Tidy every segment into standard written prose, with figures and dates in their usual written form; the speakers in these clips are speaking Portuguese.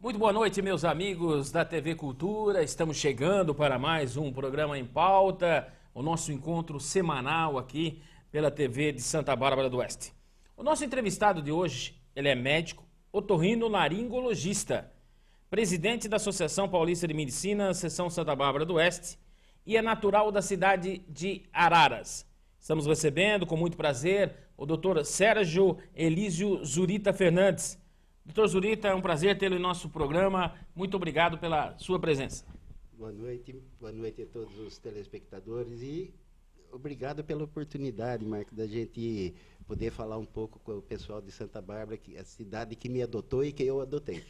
Muito boa noite, meus amigos da TV Cultura. Estamos chegando para mais um programa em pauta, o nosso encontro semanal aqui pela TV de Santa Bárbara do Oeste. O nosso entrevistado de hoje, ele é médico, otorrinolaringologista, presidente da Associação Paulista de Medicina, seção Santa Bárbara do Oeste, e é natural da cidade de Araras. Estamos recebendo com muito prazer o Dr. Sérgio Elísio Zurita Fernandes. Doutor Zurita, é um prazer tê-lo em nosso programa. Muito obrigado pela sua presença. Boa noite a todos os telespectadores e obrigado pela oportunidade, Marco, da gente poder falar um pouco com o pessoal de Santa Bárbara, que é a cidade que me adotou e que eu adotei.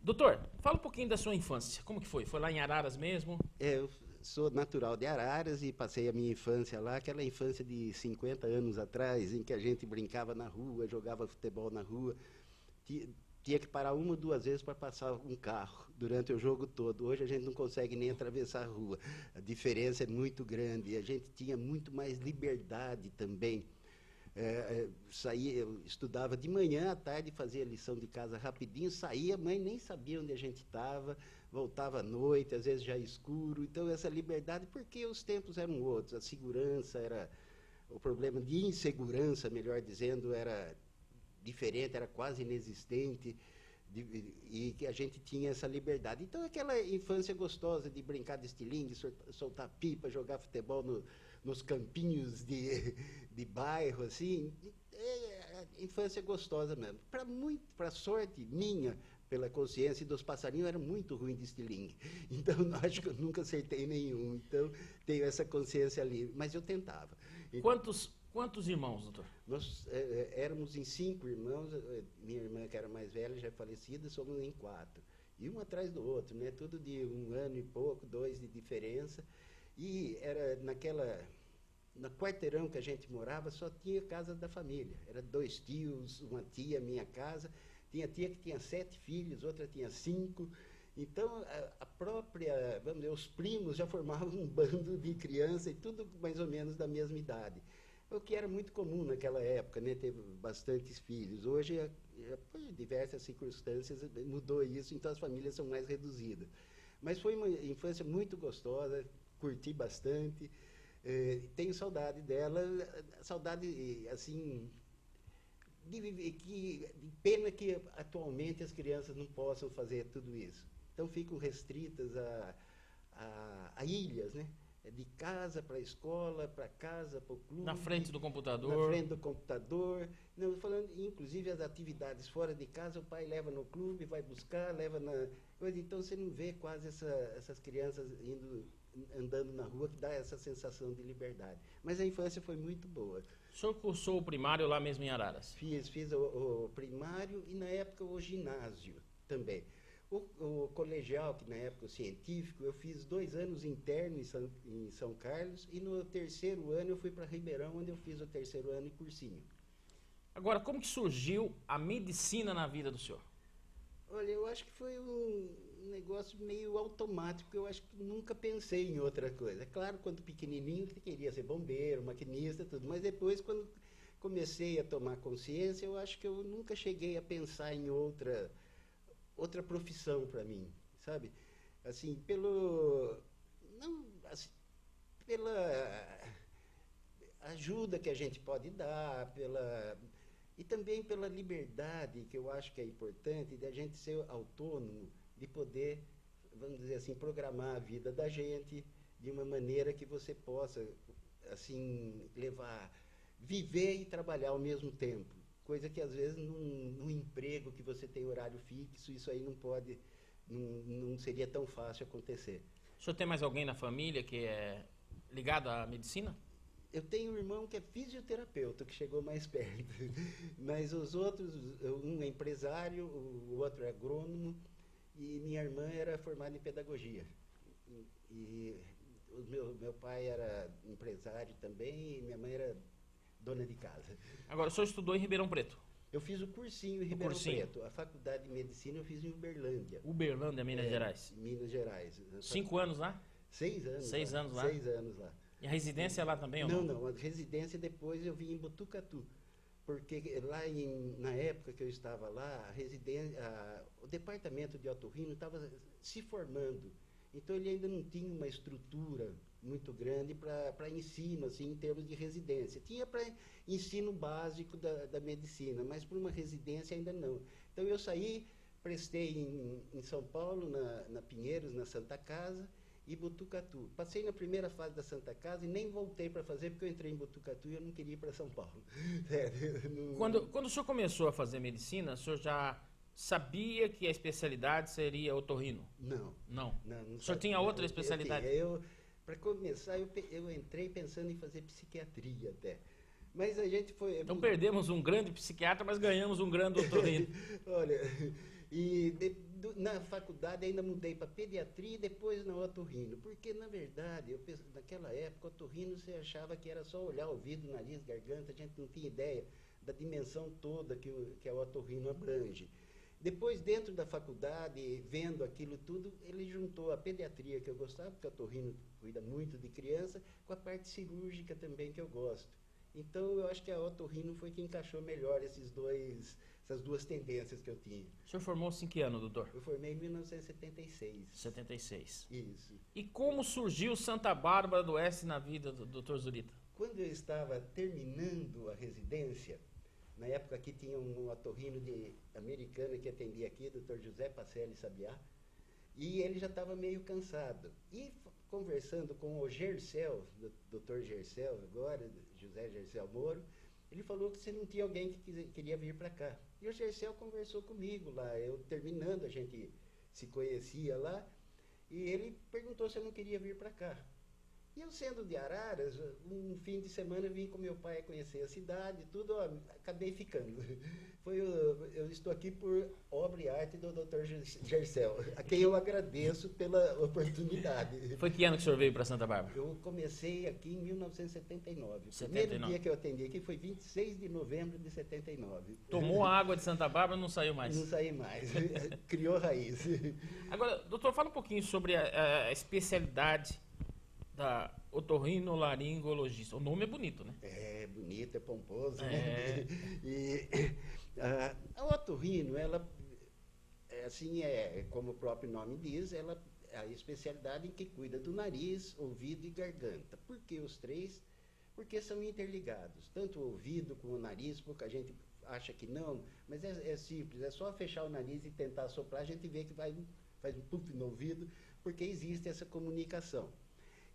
Doutor, fala um pouquinho da sua infância. Como que foi? Foi lá em Araras mesmo? Eu sou natural de Araras e passei a minha infância lá, aquela infância de 50 anos atrás, em que a gente brincava na rua, jogava futebol na rua. Tinha que parar uma ou duas vezes para passar um carro durante o jogo todo. Hoje a gente não consegue nem atravessar a rua. A diferença é muito grande. A gente tinha muito mais liberdade também. Eu estudava de manhã, à tarde, fazia lição de casa rapidinho, saía, mãe nem sabia onde a gente estava, voltava à noite, às vezes já escuro. Então, essa liberdade, porque os tempos eram outros. A segurança era... O problema de insegurança, melhor dizendo, era diferente, era quase inexistente, e que a gente tinha essa liberdade. Então, aquela infância gostosa de brincar de estilingue, soltar pipa, jogar futebol nos campinhos de bairro, assim, infância gostosa mesmo. Para sorte minha, pela consciência dos passarinhos, era muito ruim de estilingue. Então, acho que eu nunca acertei nenhum. Então, tenho essa consciência ali. Mas eu tentava. Quantos irmãos, doutor? Nós éramos em 5 irmãos, minha irmã, que era mais velha, já é falecida, somos em 4. E um atrás do outro, né? Tudo de 1 ano e pouco, 2 de diferença. E era no quarteirão que a gente morava, só tinha casa da família. Era 2 tios, uma tia, minha casa. Tinha tia que tinha 7 filhos, outra tinha 5. Então, a própria, vamos dizer, os primos já formavam um bando de criança e tudo mais ou menos da mesma idade. O que era muito comum naquela época, né? Teve bastantes filhos. Hoje, por diversas circunstâncias, mudou isso, então as famílias são mais reduzidas. Mas foi uma infância muito gostosa, curti bastante, tenho saudade dela, saudade, assim, de pena que atualmente as crianças não possam fazer tudo isso. Então, ficam restritas a ilhas, né? De casa para a escola, para casa, para o clube. Na frente do computador. Na frente do computador. Não, falando, inclusive, as atividades fora de casa, o pai leva no clube, vai buscar, leva na... Então, você não vê quase essas crianças andando na rua, que dá essa sensação de liberdade. Mas a infância foi muito boa. O senhor cursou o primário lá mesmo em Araras? Fiz o primário e, na época, o ginásio também. O colegial, que na época o científico, eu fiz 2 anos interno em São Carlos, e no 3º ano eu fui para Ribeirão, onde eu fiz o 3º ano em cursinho. Agora, como que surgiu a medicina na vida do senhor? Olha, eu acho que foi um negócio meio automático, eu acho que nunca pensei em outra coisa. É claro, quando pequenininho, eu queria ser bombeiro, maquinista, tudo, mas depois, quando comecei a tomar consciência, eu acho que eu nunca cheguei a pensar em outra profissão para mim, sabe? Assim, pela ajuda que a gente pode dar, e também pela liberdade, que eu acho que é importante, de a gente ser autônomo, de poder, vamos dizer assim, programar a vida da gente de uma maneira que você possa, assim, viver e trabalhar ao mesmo tempo. Coisa que, às vezes, num emprego que você tem horário fixo, isso aí não seria tão fácil acontecer. O senhor tem mais alguém na família que é ligado à medicina? Eu tenho um irmão que é fisioterapeuta, que chegou mais perto. Mas os outros, um é empresário, o outro é agrônomo, e minha irmã era formada em pedagogia. E meu pai era empresário também, e minha mãe era dona de casa. Agora, o senhor estudou em Ribeirão Preto? Eu fiz o cursinho em Ribeirão Preto. A faculdade de medicina eu fiz em Uberlândia. Uberlândia, Minas Gerais. Minas Gerais. 5 anos lá? 6 anos. 6 anos lá? 6 anos lá. E a residência lá também ou não? Não. A residência depois eu vim em Botucatu. porque lá na época que eu estava lá, o departamento de otorrino estava se formando. Então ele ainda não tinha uma estrutura muito grande para ensino, assim, em termos de residência. Tinha para ensino básico da medicina, mas para uma residência ainda não. Então eu saí, prestei em São Paulo, na Pinheiros, na Santa Casa, e Botucatu. Passei na primeira fase da Santa Casa e nem voltei para fazer, porque eu entrei em Botucatu e eu não queria ir para São Paulo. Quando o senhor começou a fazer medicina, o senhor já sabia que a especialidade seria otorrino? Não. Não? Não O senhor tinha outra especialidade? Para começar, eu entrei pensando em fazer psiquiatria até. Mas a gente foi... Então perdemos um grande psiquiatra, mas ganhamos um grande otorrino. Olha, e na faculdade ainda mudei para pediatria e depois na otorrino. Porque, na verdade, naquela época, otorrino você achava que era só olhar ouvido, nariz, garganta, a gente não tinha ideia da dimensão toda que a otorrino abrange. Depois, dentro da faculdade, vendo aquilo tudo, ele juntou a pediatria, que eu gostava, porque o otorrino cuida muito de criança, com a parte cirúrgica também, que eu gosto. Então, eu acho que a otorrino foi que encaixou melhor essas duas tendências que eu tinha. O senhor formou-se em que ano, doutor? Eu formei em 1976. 76. Isso. E como surgiu Santa Bárbara do Oeste na vida do doutor Zurita? Quando eu estava terminando a residência, na época aqui tinha um otorrino americano que atendia aqui, Dr. José Pacelli Sabiá, e ele já estava meio cansado. E conversando com o Gercel, Dr. Gercel agora, José Gercel Moro, ele falou que você não tinha alguém que queria vir para cá. E o Gercel conversou comigo lá, eu terminando, a gente se conhecia lá, e ele perguntou se eu não queria vir para cá. E eu, sendo de Araras, um fim de semana vim com meu pai conhecer a cidade, tudo, ó, acabei ficando. Eu estou aqui por obra e arte do Dr. Gercel, a quem eu agradeço pela oportunidade. Foi que ano que o senhor veio para Santa Bárbara? Eu comecei aqui em 1979. O 79. primeiro dia que eu atendi aqui foi 26 de novembro de 79. Tomou a água de Santa Bárbara e não saiu mais? Não saí mais. Criou raiz. Agora, doutor, fala um pouquinho sobre a especialidade da otorrinolaringologista. O nome é bonito, né? É bonito, é pomposo, né? E a otorrino, ela, assim, como o próprio nome diz, ela é a especialidade em que cuida do nariz, ouvido e garganta. Por que os três? Porque são interligados, tanto o ouvido como o nariz, porque a gente acha que não, mas é simples, é só fechar o nariz e tentar soprar, a gente vê que faz um puff no ouvido, porque existe essa comunicação.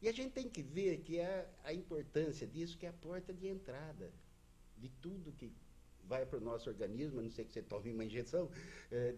E a gente tem que ver que a importância disso, que é a porta de entrada de tudo que vai para o nosso organismo, a não ser que você tome uma injeção,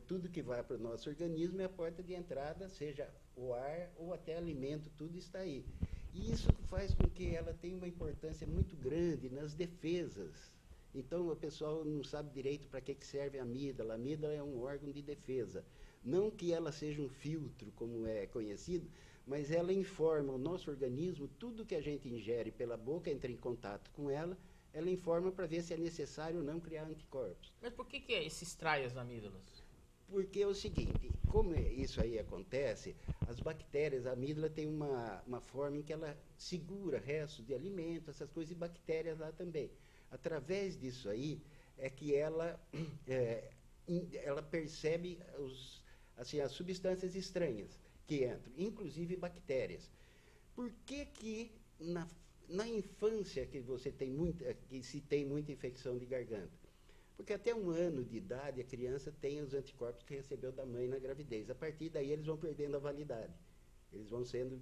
tudo que vai para o nosso organismo é a porta de entrada, seja o ar ou até alimento, tudo está aí. E isso faz com que ela tenha uma importância muito grande nas defesas. Então, o pessoal não sabe direito para que serve a amígdala. A amígdala é um órgão de defesa. Não que ela seja um filtro, como é conhecido, mas ela informa o nosso organismo, tudo que a gente ingere pela boca, entra em contato com ela informa para ver se é necessário ou não criar anticorpos. Mas por que se extrai as amígdalas? Porque é o seguinte, como isso aí acontece, as bactérias, a amígdala tem uma forma em que ela segura restos de alimentos, essas coisas, e bactérias lá também. Através disso aí, é que ela percebe as substâncias estranhas que entram, inclusive bactérias. Por que na infância que se tem muita infecção de garganta? Porque até 1 ano de idade a criança tem os anticorpos que recebeu da mãe na gravidez. A partir daí eles vão perdendo a validade. Eles vão sendo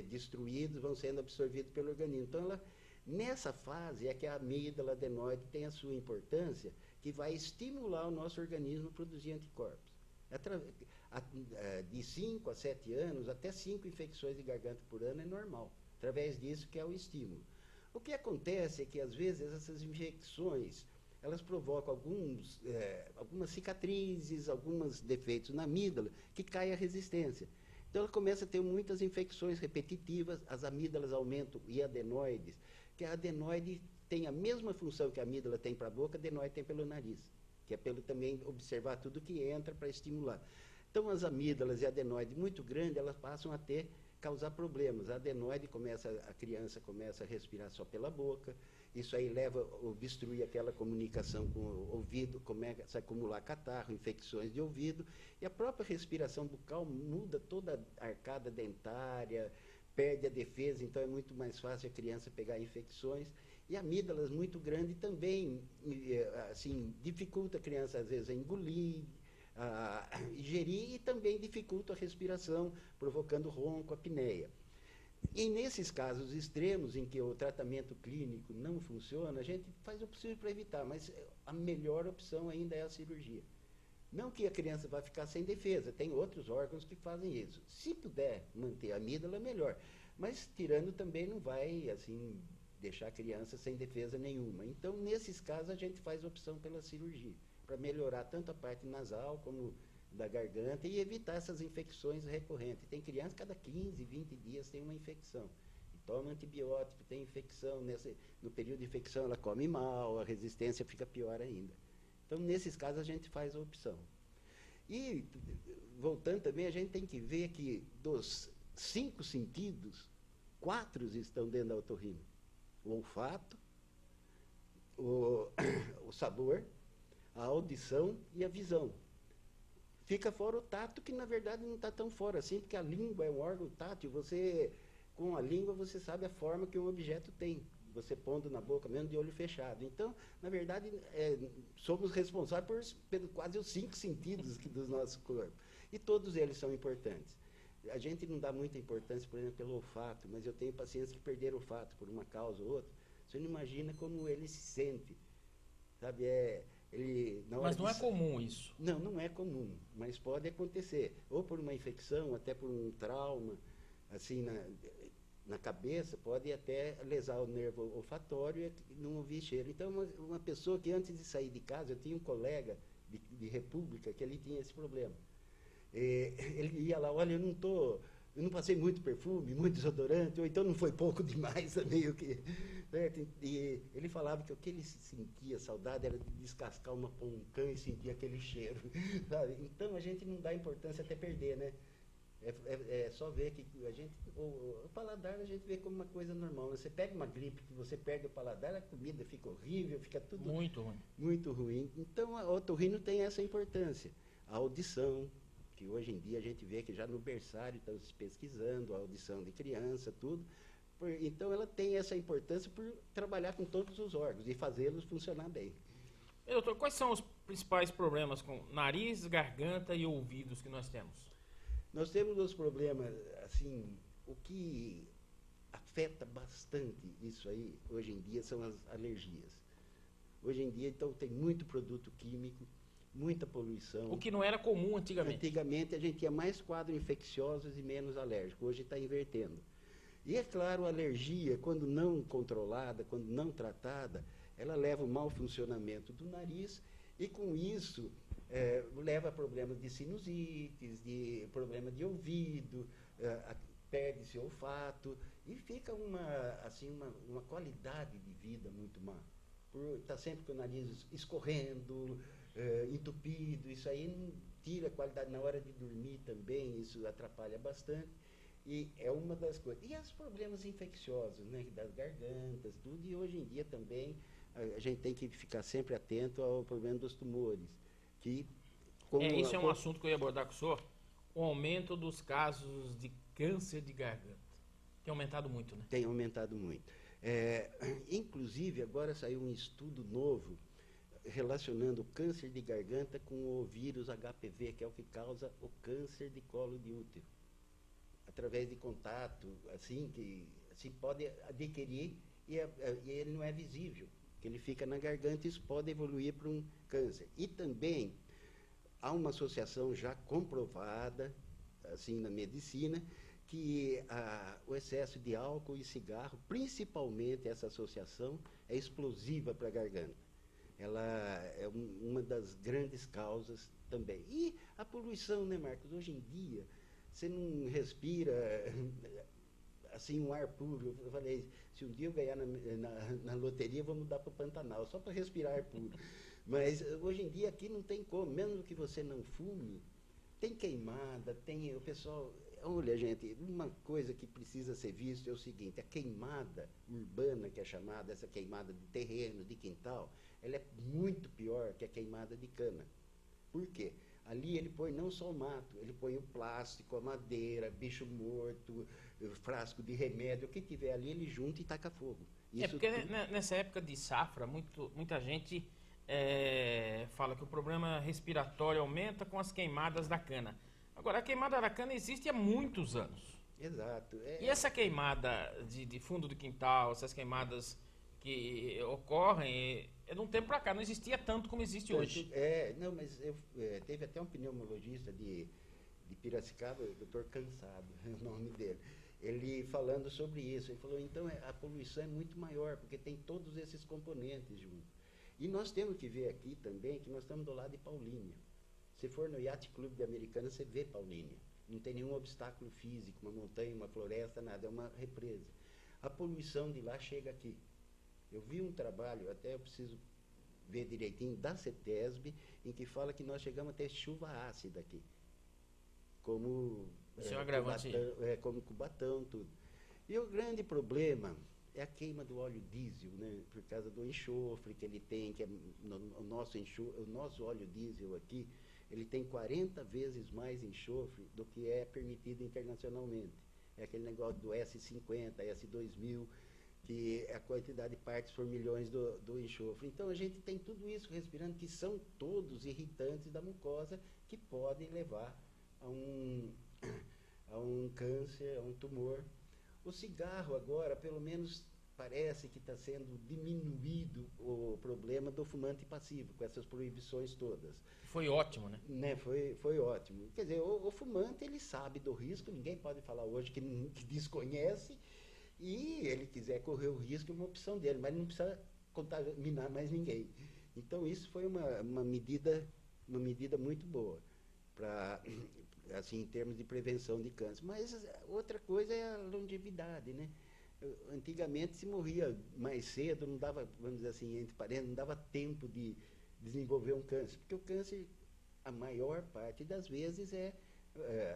destruídos, vão sendo absorvidos pelo organismo. Então, nessa fase é que a amígdala adenoide tem a sua importância, que vai estimular o nosso organismo a produzir anticorpos. De 5 a 7 anos, até 5 infecções de garganta por ano é normal. Através disso que é o estímulo. O que acontece é que, às vezes, essas infecções, elas provocam algumas cicatrizes, alguns defeitos na amígdala, que cai a resistência. Então, ela começa a ter muitas infecções repetitivas, as amígdalas aumentam e adenoides, que a adenoide tem a mesma função que a amígdala tem para a boca, a adenoide tem pelo nariz, que é pelo também observar tudo que entra para estimular. Então, as amígdalas e a adenoide muito grande, elas passam a ter causar problemas. A adenoide a criança começa a respirar só pela boca, isso aí leva a obstruir aquela comunicação com o ouvido, começa a acumular catarro, infecções de ouvido, e a própria respiração bucal muda toda a arcada dentária, perde a defesa, então é muito mais fácil a criança pegar infecções. E amígdalas muito grande também, assim, dificulta a criança, às vezes, a engolir, a ingerir, e também dificulta a respiração, provocando ronco, apneia. E nesses casos extremos, em que o tratamento clínico não funciona, a gente faz o possível para evitar, mas a melhor opção ainda é a cirurgia. Não que a criança vá ficar sem defesa, tem outros órgãos que fazem isso. Se puder manter a amígdala, melhor. Mas tirando também não vai, assim, deixar a criança sem defesa nenhuma. Então, nesses casos, a gente faz opção pela cirurgia, para melhorar tanto a parte nasal como da garganta e evitar essas infecções recorrentes. Tem criança, cada 15, 20 dias tem uma infecção. E toma antibiótico, tem infecção. No período de infecção, ela come mal, a resistência fica pior ainda. Então, nesses casos, a gente faz a opção. E, voltando também, a gente tem que ver que dos 5 sentidos, 4 estão dentro da otorrino. O olfato, o sabor, a audição e a visão. Fica fora o tato, que na verdade não está tão fora assim, porque a língua é um órgão tátil. Com a língua, você sabe a forma que um objeto tem. Você pondo na boca, mesmo de olho fechado. Então, na verdade, somos responsáveis por quase os 5 sentidos dos nossos corpos. E todos eles são importantes. A gente não dá muita importância, por exemplo, pelo olfato, mas eu tenho pacientes que perderam o olfato por uma causa ou outra. Você não imagina como ele se sente. Sabe, mas não é comum isso. Não, não é comum, mas pode acontecer. Ou por uma infecção, até por um trauma, assim, na cabeça, pode até lesar o nervo olfatório e não ouvir cheiro. Então, uma pessoa que antes de sair de casa, eu tinha um colega de República que ele tinha esse problema. Ele ia lá, olha, eu não passei muito perfume, muito desodorante, ou então não foi pouco demais também, certo? E ele falava que o que ele sentia saudade era de descascar uma poncã e sentir aquele cheiro, sabe? Então a gente não dá importância até perder, né? É só ver que o paladar a gente vê como uma coisa normal. Você pega uma gripe que você perde o paladar, a comida fica horrível, fica tudo muito ruim. Muito ruim. Então a otorrino tem essa importância. A audição, que hoje em dia a gente vê que já no berçário estão se pesquisando, a audição de criança, tudo. Então ela tem essa importância por trabalhar com todos os órgãos e fazê-los funcionar bem. E, doutor, quais são os principais problemas com nariz, garganta e ouvidos que nós temos? Nós temos os problemas, assim, o que afeta bastante isso aí, hoje em dia, são as alergias. Hoje em dia, então, tem muito produto químico, muita poluição. O que não era comum antigamente. Antigamente, a gente tinha mais quadros infecciosos e menos alérgicos. Hoje está invertendo. E, é claro, a alergia, quando não controlada, quando não tratada, ela leva ao mau funcionamento do nariz e, com isso, leva a problemas de sinusites, de problema de ouvido, perde-se o olfato e fica uma qualidade de vida muito má. Por estar sempre com o nariz escorrendo, entupido, isso aí tira a qualidade na hora de dormir também, isso atrapalha bastante. E é uma das coisas. E os problemas infecciosos, né, das gargantas, tudo, e hoje em dia também a gente tem que ficar sempre atento ao problema dos tumores. Isso é um assunto que eu ia abordar com o senhor, o aumento dos casos de câncer de garganta. Tem aumentado muito, né? Tem aumentado muito. Inclusive, agora saiu um estudo novo relacionando o câncer de garganta com o vírus HPV, que é o que causa o câncer de colo de útero. Através de contato, que pode adquirir e ele não é visível, que ele fica na garganta e isso pode evoluir para um câncer. E também há uma associação já comprovada, na medicina, que o excesso de álcool e cigarro, principalmente essa associação, é explosiva para a garganta. Ela é uma das grandes causas também. E a poluição, né, Marcos? Hoje em dia, você não respira um ar puro. Eu falei, se um dia eu ganhar na loteria, eu vou mudar para o Pantanal, só para respirar ar puro. Mas hoje em dia aqui não tem como, mesmo que você não fume, tem queimada, o pessoal olha, gente, uma coisa que precisa ser vista é o seguinte, a queimada urbana, que é chamada, essa queimada de terreno, de quintal, ela é muito pior que a queimada de cana. Por quê? Ali ele põe não só o mato, ele põe o plástico, a madeira, bicho morto, frasco de remédio, o que tiver ali ele junta e taca fogo. Isso porque nessa época de safra, muita gente fala que o problema respiratório aumenta com as queimadas da cana. Agora, a queimada da cana existe há muitos anos. Exato. E essa queimada de fundo do quintal, essas queimadas que ocorrem, de um tempo para cá, não existia tanto como existe hoje. Não, mas teve até um pneumologista de Piracicaba, o doutor Cansado, é o nome dele, ele falando sobre isso. Ele falou, então a poluição é muito maior, porque tem todos esses componentes juntos. E nós temos que ver aqui também que nós estamos do lado de Paulínia. Se for no Yacht Clube de Americana, você vê Paulínia. Não tem nenhum obstáculo físico, uma montanha, uma floresta, nada, é uma represa. A poluição de lá chega aqui. Eu vi um trabalho, até eu preciso ver direitinho, da CETESB, em que fala que nós chegamos a ter chuva ácida aqui. Como como Cubatão, tudo. E o grande problema é a queima do óleo diesel, né? Por causa do enxofre que ele tem, que é o nosso óleo diesel aqui, ele tem 40 vezes mais enxofre do que é permitido internacionalmente. É aquele negócio do S50, S2000, que a quantidade de partes por milhões do enxofre. Então a gente tem tudo isso respirando, que são todos irritantes da mucosa, que podem levar a um câncer, a um tumor. O cigarro agora, pelo menos, parece que está sendo diminuído o problema do fumante passivo, com essas proibições todas. Foi ótimo, né? Foi ótimo. Quer dizer, o fumante, ele sabe do risco, ninguém pode falar hoje que desconhece, e ele quiser correr o risco, é uma opção dele, mas não precisa contaminar mais ninguém. Então, isso foi uma medida muito boa, assim, em termos de prevenção de câncer. Mas outra coisa é a longevidade, né? Antigamente se morria mais cedo, não dava, vamos dizer assim, entre parênteses, não dava tempo de desenvolver um câncer, porque o câncer, a maior parte das vezes,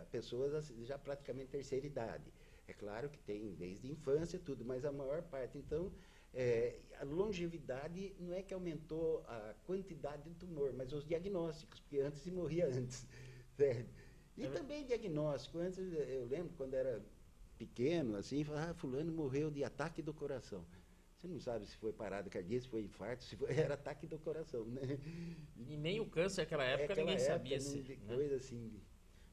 pessoas já praticamente terceira idade. É claro que tem desde a infância tudo, mas a maior parte, então, a longevidade não é que aumentou a quantidade de tumor, mas os diagnósticos, porque antes se morria antes, certo? E também diagnóstico, antes eu lembro quando era pequeno, assim, falava, fulano morreu de ataque do coração. Você não sabe se foi parada cardíaca, se foi infarto, era ataque do coração, né? E nem o câncer naquela época ninguém sabia se... Coisa assim.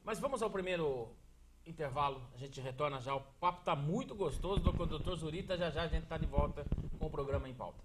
Mas vamos ao primeiro intervalo, a gente retorna já. O papo está muito gostoso, doutor Zurita, já a gente está de volta com o programa Em Pauta.